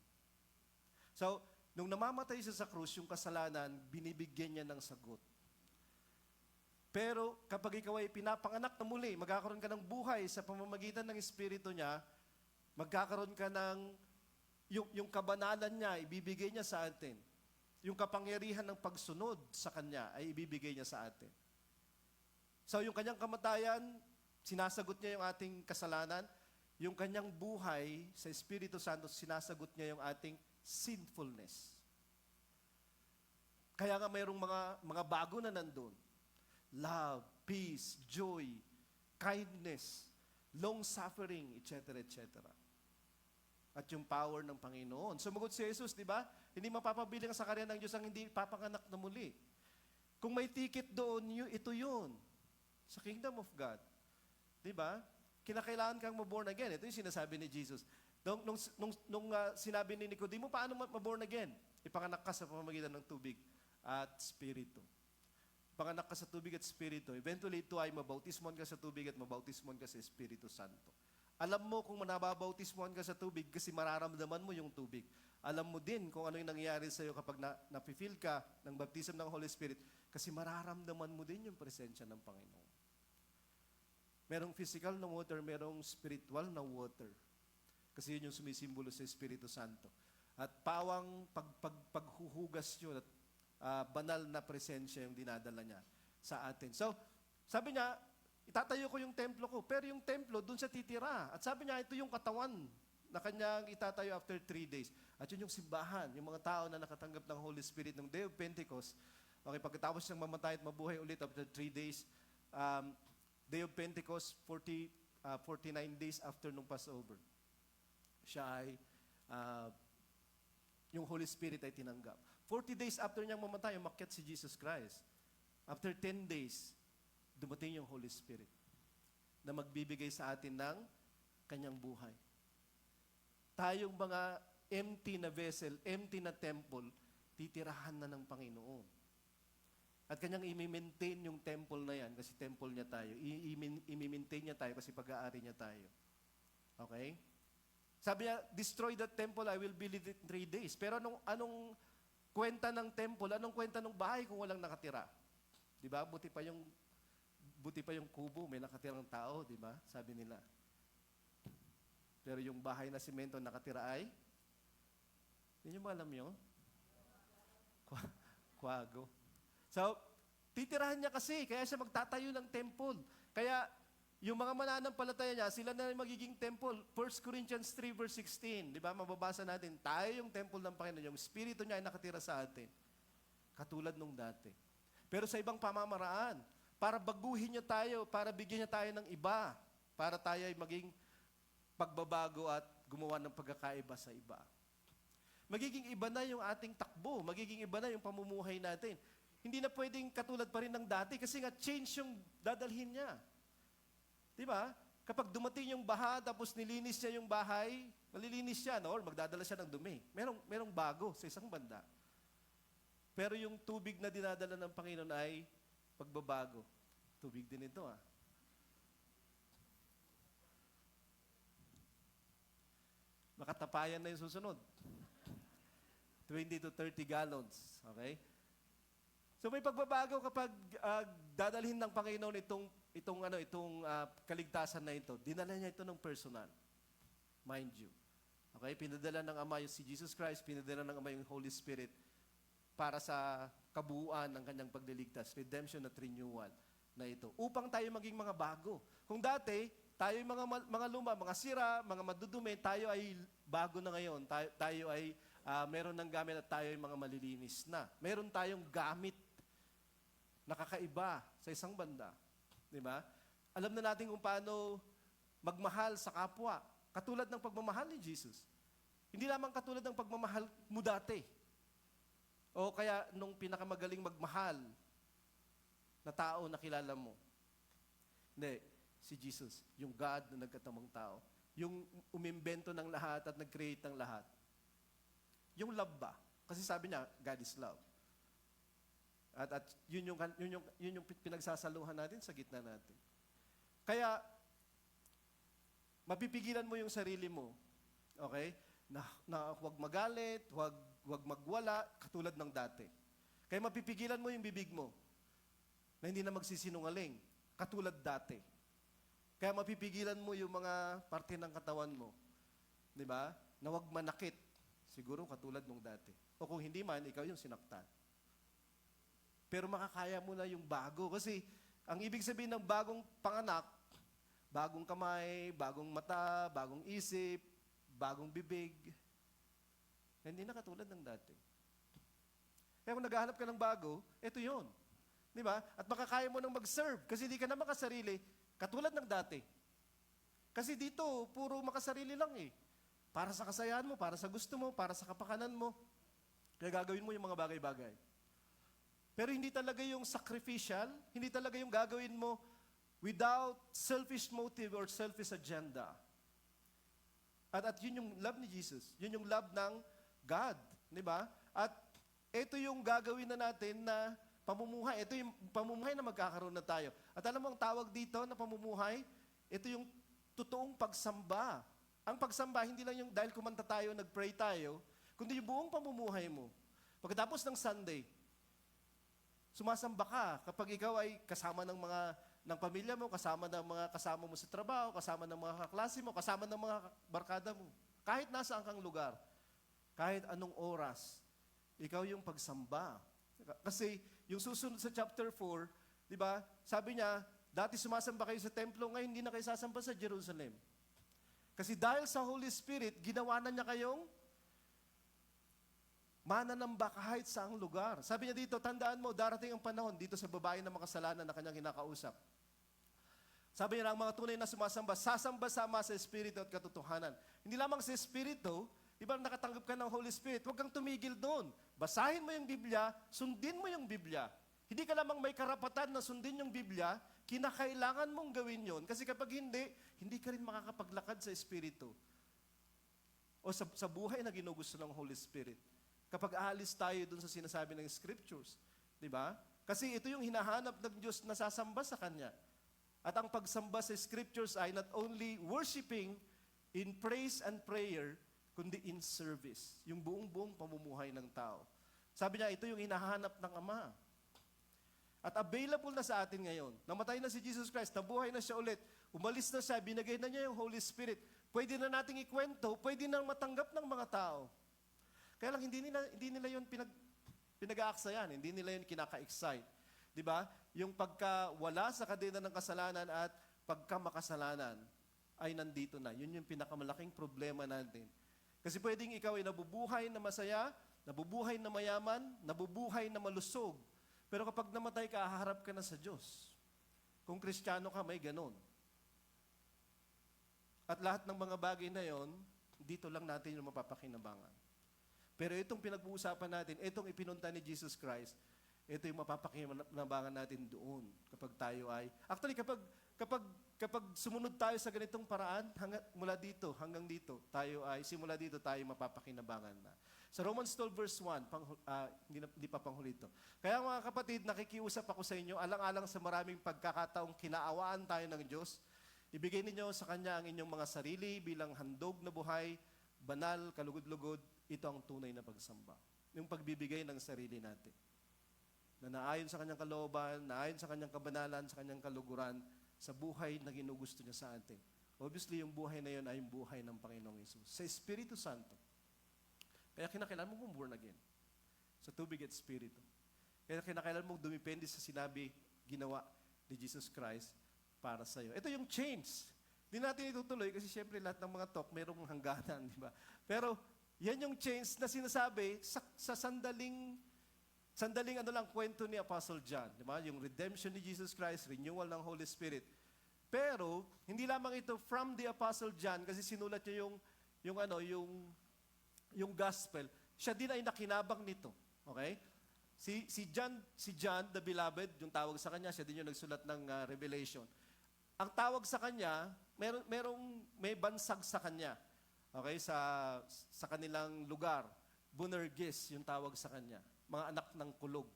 So, nung namamatay siya sa krus, yung kasalanan, binibigyan niya ng sagot. Pero kapag ikaw ay pinapanganak na muli, magkakaroon ka ng buhay sa pamamagitan ng Espiritu niya, magkakaroon ka ng, yung kabanalan niya, ibibigay niya sa atin. Yung kapangyarihan ng pagsunod sa Kanya ay ibibigay niya sa atin. So yung Kanyang kamatayan, sinasagot niya yung ating kasalanan. Yung Kanyang buhay sa Espiritu Santo, sinasagot niya yung ating sinfulness. Kaya nga mayroong mga bago na nandun. Love, peace, joy, kindness, long-suffering, etc., etc. At yung power ng Panginoon. Sumagot si Jesus, di ba? Hindi mapapabiling sa karya ng Diyos ang hindi papanganak na muli. Kung may ticket doon, ito yun. Sa kingdom of God. Di ba? Kinakailangan kang maborn again. Ito yung sinasabi ni Jesus. Nung sinabi ni Nicodemo, paano maborn again? Ipanganak ka sa pamamagitan ng tubig at spirito. Panganak ka sa tubig at Espiritu. Eventually, ito ay mabautismon ka sa tubig at mabautismon ka sa Espiritu Santo. Alam mo kung nababautismon ka sa tubig kasi mararamdaman mo yung tubig. Alam mo din kung ano yung nangyayari sa iyo kapag napifeel ka ng baptism ng Holy Spirit kasi mararamdaman mo din yung presensya ng Panginoon. Merong physical na water, merong spiritual na water. Kasi yun yung sumisimbolo sa Espiritu Santo. At pawang paghuhugas yun at banal na presensya yung dinadala niya sa atin. So, sabi niya, itatayo ko yung templo ko, pero yung templo, dun siya titira. At sabi niya, ito yung katawan na kanyang itatayo after 3 days. At yun yung simbahan, yung mga tao na nakatanggap ng Holy Spirit ng Day of Pentecost. Okay, pagkatapos niyang mamatay at mabuhay ulit after 3 days, Day of Pentecost, 49 days after nung Passover. Siya ay, yung Holy Spirit ay tinanggap. 40 days after niyang mamatay, umakyat si Jesus Christ. After 10 days, dumating yung Holy Spirit na magbibigay sa atin ng kanyang buhay. Tayong mga empty na vessel, empty na temple, titirahan na ng Panginoon. At kanyang i-maintain yung temple na yan kasi temple niya tayo. I-maintain niya tayo kasi pag-aari niya tayo. Okay? Sabi niya, destroy that temple, I will build it in 3 days. Pero anong kwenta ng temple, anong kwenta ng bahay kung walang nakatira? Di ba? Buti pa yung kubo, may nakatirang tao, di ba? Sabi nila. Pero yung bahay na simento nakatira ay, hindi nyo ba alam yun? Kwago. So, titirahan niya kasi, kaya siya magtatayo ng temple. Kaya, yung mga mananampalataya niya, sila na magiging temple. 1 Corinthians 3 verse 16, di ba? Mababasa natin, tayo yung temple ng Panginoon, yung Espiritu niya ay nakatira sa atin. Katulad nung dati. Pero sa ibang pamamaraan, para baguhin niya tayo, para bigyan niya tayo ng iba, para tayo ay maging pagbabago at gumawa ng pagkakaiba sa iba. Magiging iba na yung ating takbo, magiging iba na yung pamumuhay natin. Hindi na pwedeng katulad pa rin ng dati kasi nga change yung dadalhin niya. Di ba? Kapag dumating yung baha, tapos nilinis niya yung bahay, malilinis siya, no? Or magdadala siya ng dumi. Merong bago sa isang banda. Pero yung tubig na dinadala ng Panginoon ay pagbabago. Tubig din ito, ah. Makatapayan na yung susunod. 20 to 30 gallons. Okay? So may pagbabago kapag dadalhin ng Panginoon itong kaligtasan na ito. Dinala niya ito ng personal. Mind you. Okay? Pinadala ng Ama si Jesus Christ, pinadala ng Ama yung Holy Spirit para sa kabuuan ng kanyang pagliligtas, redemption at renewal na ito. Upang tayo maging mga bago. Kung dati, tayo yung mga luma, mga sira, mga madudumi, tayo ay bago na ngayon. Tayo ay meron ng gamit at tayo ay mga malilinis na. Meron tayong gamit na kakaiba sa isang banda. Di ba? Alam na natin kung paano magmahal sa kapwa. Katulad ng pagmamahal ni Jesus. Hindi lamang katulad ng pagmamahal mo dati. O kaya nung pinakamagaling magmahal na tao na kilala mo. Hindi, si Jesus, yung God na nagkatamang tao. Yung umimbento ng lahat at nag-create ng lahat. Yung love ba? Kasi sabi niya, God is love. At yun yung pinagsasaluhan natin sa gitna natin. Kaya, mapipigilan mo yung sarili mo. Okay? Na huwag magalit, huwag magwala, katulad ng dati. Kaya mapipigilan mo yung bibig mo. na hindi na magsisinungaling, katulad dati. Kaya mapipigilan mo yung mga parte ng katawan mo, di ba? Na huwag manakit, siguro katulad nung dati. O kung hindi man, ikaw yung sinaktan. Pero makakaya mo na yung bago. Kasi ang ibig sabihin ng bagong panganak, bagong kamay, bagong mata, bagong isip, bagong bibig, hindi na katulad ng dati. Kaya kung naghahanap ka ng bago, ito yon. Di ba? At makakaya mo nang mag-serve kasi hindi ka na makasarili katulad ng dati. Kasi dito, puro makasarili lang eh. Para sa kasayahan mo, para sa gusto mo, para sa kapakanan mo. Kaya gagawin mo yung mga bagay-bagay. Pero hindi talaga yung sacrificial, hindi talaga yung gagawin mo without selfish motive or selfish agenda. At yun yung love ni Jesus. Yun yung love ng God. Di ba? At ito yung gagawin na natin na pamumuhay. Ito yung pamumuhay na magkakaroon na tayo. At alam mo ang tawag dito na pamumuhay? Ito yung totoong pagsamba. Ang pagsamba, hindi lang yung dahil kumanta tayo, nag-pray tayo, kundi yung buong pamumuhay mo. Pagkatapos ng Sunday, sumasamba ka kapag ikaw ay kasama ng pamilya mo, kasama ng mga kasama mo sa trabaho, kasama ng mga kaklase mo, kasama ng mga barkada mo. Kahit nasaan kang lugar, kahit anong oras, ikaw yung pagsamba. Kasi yung susunod sa chapter 4, di ba, sabi niya, dati sumasamba kayo sa templo, ngayon hindi na kayo sasamba sa Jerusalem. Kasi dahil sa Holy Spirit, ginawa na niya kayong mananamba kahit saang lugar. Sabi niya dito, tandaan mo, darating ang panahon dito sa babae na makasalanan na kanyang kinakausap. Sabi niya, ang mga tunay na sumasamba, sasamba-sama sa Espiritu at katotohanan. Hindi lamang sa Espiritu, di ba nakatanggap ka ng Holy Spirit, huwag kang tumigil doon. Basahin mo yung Biblia, sundin mo yung Biblia. Hindi ka lamang may karapatan na sundin yung Biblia, kinakailangan mong gawin yon. Kasi kapag hindi ka rin makakapaglakad sa Espiritu. O sa buhay na ginugusto ng Holy Spirit. Kapag aalis tayo dun sa sinasabi ng Scriptures. Di ba? Kasi ito yung hinahanap ng Diyos na sasamba sa Kanya. At ang pagsamba sa Scriptures ay not only worshiping in praise and prayer, kundi in service. Yung buong-buong pamumuhay ng tao. Sabi niya, ito yung hinahanap ng Ama. At available na sa atin ngayon. Namatay na si Jesus Christ, nabuhay na siya ulit. Umalis na siya, binigay na niya yung Holy Spirit. Pwede na nating ikwento, pwede na matanggap ng mga tao. Kaya lang hindi nila yun pinag-aaksayan, hindi nila yun kinaka-excite. Di ba? Yung pagkawala sa kadena ng kasalanan at pagkamakasalanan ay nandito na. Yun yung pinakamalaking problema natin. Kasi pwedeng ikaw ay nabubuhay na masaya, nabubuhay na mayaman, nabubuhay na malusog. Pero kapag namatay ka, haharap ka na sa Diyos. Kung Kristiyano ka, may ganon. At lahat ng mga bagay na yon, dito lang natin yung mapapakinabangan. Pero itong pinag-uusapan natin, itong ipinunta ni Jesus Christ, ito yung mapapakinabangan natin doon kapag tayo ay... Actually, kapag sumunod tayo sa ganitong paraan, mula dito hanggang dito, simula dito tayo mapapakinabangan na. Sa Romans 12 verse 1, hindi pa panghuli ito. Kaya mga kapatid, nakikiusap ako sa inyo, alang-alang sa maraming pagkakataong kinaawaan tayo ng Diyos, ibigay ninyo sa Kanya ang inyong mga sarili bilang handog na buhay, banal, kalugod-lugod, ito ang tunay na pagsamba. Yung pagbibigay ng sarili natin. Na naayon sa Kanyang kalooban, naayon sa Kanyang kabanalan, sa Kanyang kaluguran, sa buhay na ginugusto niya sa atin. Obviously, yung buhay na yun ay yung buhay ng Panginoong Hesus. Sa Espiritu Santo. Kaya kinakailangan mong born again. Sa tubig at Espiritu. Kaya kinakailangan mong dumipende sa sinabi, ginawa ni Jesus Christ para sa iyo. Ito yung change. Hindi natin itutuloy kasi syempre lahat ng mga talk mayroong hangganan, di ba? Pero yan yung change na sinasabi sa sandaling kwento ni Apostle John, di ba? Yung redemption ni Jesus Christ, renewal ng Holy Spirit. Pero hindi lamang ito from the Apostle John kasi sinulat niya yung gospel. Siya din ay nakinabang nito. Okay? Si John the Beloved, yung tawag sa kanya, siya din yung nagsulat ng Revelation. Ang tawag sa kanya, may bansag sa kanya. Okay, sa kanilang lugar, Boanerges yung tawag sa kanya. Mga anak ng kulog.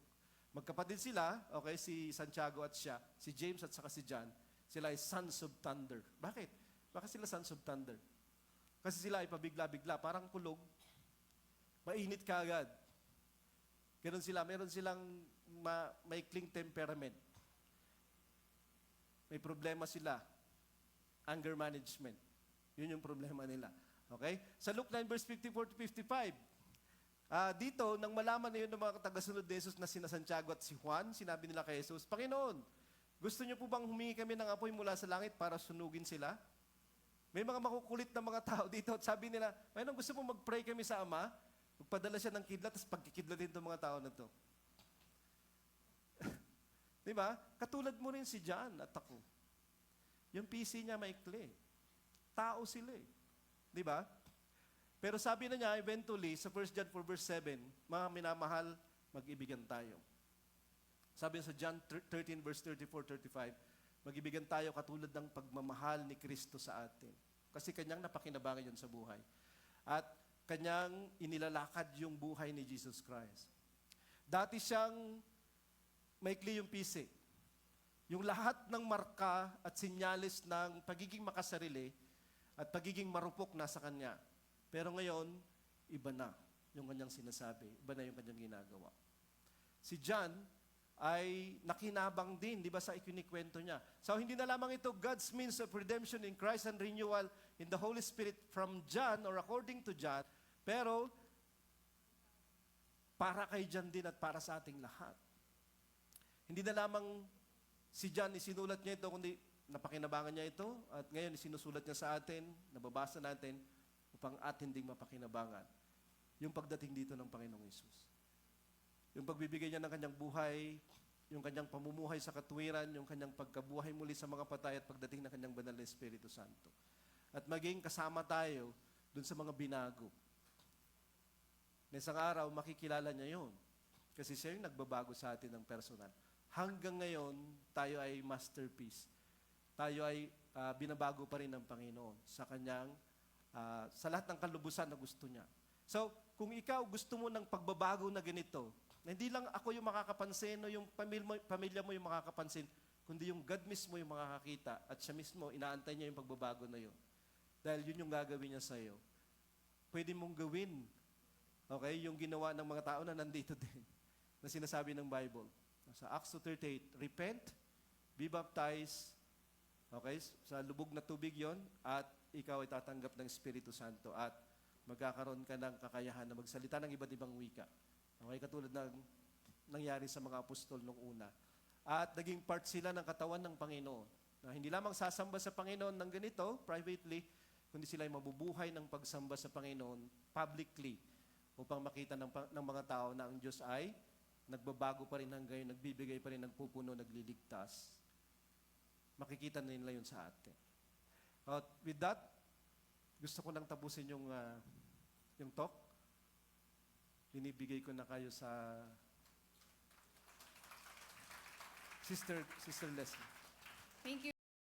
Magkapatid sila, okay, si Santiago at siya, si James at saka si John, sila ay sons of thunder. Bakit? Bakit sila sons of thunder? Kasi sila ay pabigla-bigla, parang kulog, mainit kaagad. Meron silang maikling temperament. may problema sila. Anger management. Yun yung problema nila. Okay? Sa Luke 9 verse 54 to 55, dito, nang malaman na yun ng mga tagasunod ni Jesus na sina Santiago at si Juan, sinabi nila kay Jesus, Panginoon, gusto niyo po bang humingi kami ng apoy mula sa langit para sunugin sila? May mga makukulit na mga tao dito at sabi nila, Panginoon, gusto mo mag-pray kami sa Ama? Magpadala siya ng kidlat, tapos pagkikidlatin itong mga tao na to. Di ba? Katulad mo rin si John at ako. Yung PC niya maikli. Tao sila eh. Di ba? Pero sabi na niya, eventually, sa 1 John 4 verse 7, mga minamahal, mag-ibigan tayo. Sabi sa John 13 verse 34-35, mag-ibigan tayo katulad ng pagmamahal ni Kristo sa atin. Kasi kanyang napakinabangan yun sa buhay. At kanyang inilalakad yung buhay ni Jesus Christ. Dati siyang maikli yung pisi. Yung lahat ng marka at sinyalis ng pagiging makasarili at pagiging marupok nasa kanya. Pero ngayon, iba na yung kanyang sinasabi. Iba na yung kanyang ginagawa. Si John ay nakinabang din, di ba, sa ikinikwento niya. So, hindi na lamang ito God's means of redemption in Christ and renewal in the Holy Spirit from John or according to John, pero para kay John din at para sa ating lahat. Hindi na lamang si John isinulat niya ito, kundi napakinabangan niya ito at ngayon isinusulat niya sa atin, nababasa natin, upang atin ding mapakinabangan yung pagdating dito ng Panginoong Hesus. Yung pagbibigay niya ng kanyang buhay, yung kanyang pamumuhay sa katwiran, yung kanyang pagkabuhay muli sa mga patay at pagdating ng kanyang banal na Espiritu Santo. At maging kasama tayo dun sa mga binago. Na isang araw, makikilala niya yun. Kasi siya yung nagbabago sa atin ng personal. Hanggang ngayon, tayo ay masterpiece. Tayo ay binabago pa rin ng Panginoon sa kanyang, sa lahat ng kalubusan na gusto niya. So, kung ikaw gusto mo ng pagbabago na ganito, na hindi lang ako yung makakapansin o yung pamilya mo yung makakapansin, kundi yung God mismo yung makakakita at siya mismo, inaantay niya yung pagbabago na yun. Dahil yun yung gagawin niya sa iyo. Pwede mong gawin, okay, yung ginawa ng mga tao na nandito din, na sinasabi ng Bible. Sa Acts 2:38, repent, be baptized, okay, sa lubog na tubig yon at ikaw ay tatanggap ng Espiritu Santo at magkakaroon ka ng kakayahan na magsalita ng iba't ibang wika. Okay, katulad ng nangyari sa mga apostol nung una. At naging part sila ng katawan ng Panginoon. Na hindi lamang sasamba sa Panginoon ng ganito, privately, kundi sila ay mabubuhay ng pagsamba sa Panginoon publicly upang makita ng mga tao na ang Diyos ay nagbabago pa rin hanggang ngayon, nagbibigay pa rin, nagpupuno, nagliligtas. Makikita na nila yun sa atin. At with that, gusto ko nang tapusin yung talk. Binibigay ko na kayo sa Sister Leslie. Thank you.